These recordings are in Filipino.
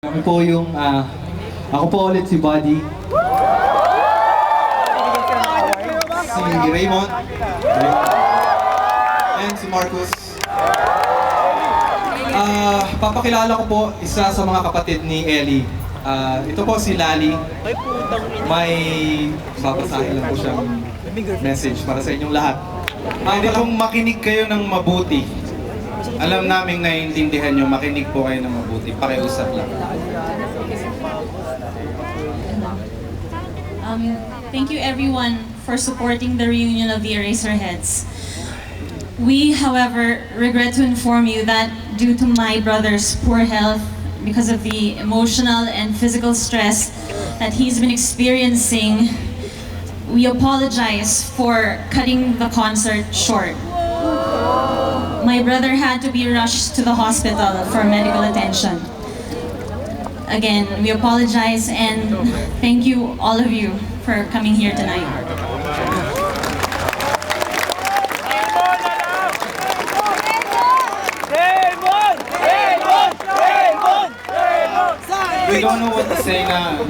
Kami po yung, ako po ulit si Buddy. Si Raymond. And si Marcus. Papakilala ko po isa sa mga kapatid ni Ellie. Ito po si Lali. May babasahin lang po siyang message para sa inyong lahat. Pwede kung makinig kayo ng mabuti. Alam naming naiintindihan nyo, makinig po kayo ng mabuti. Pakiusap lang. Thank you everyone for supporting the reunion of the Eraserheads. We, however, regret to inform you that due to my brother's poor health, because of the emotional and physical stress that he's been experiencing, we apologize for cutting the concert short. My brother had to be rushed to the hospital for medical attention. Again, we apologize and thank you, all of you, for coming here tonight. We don't know what to say na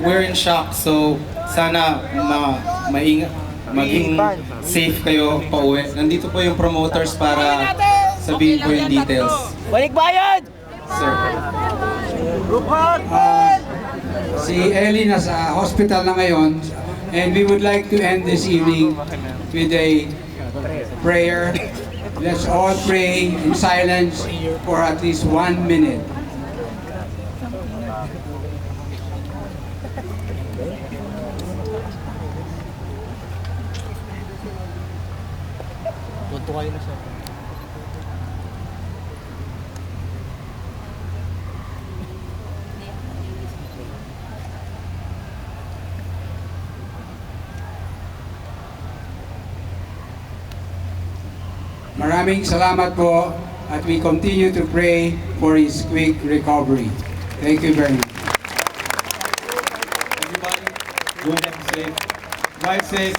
we're in shock. So, sana maging safe kayo pauwi. Nandito po yung promoters para sabihin po yung details. Balik bayad! Sir. Si Ellie nasa hospital na ngayon, and we would like to end this evening with a prayer. Let's all pray in silence for at least 1 minute. Tuntukayo na siya. Maraming salamat po at we continue to pray for his quick recovery. Thank you very much. Everybody, go home safe. Drive safe.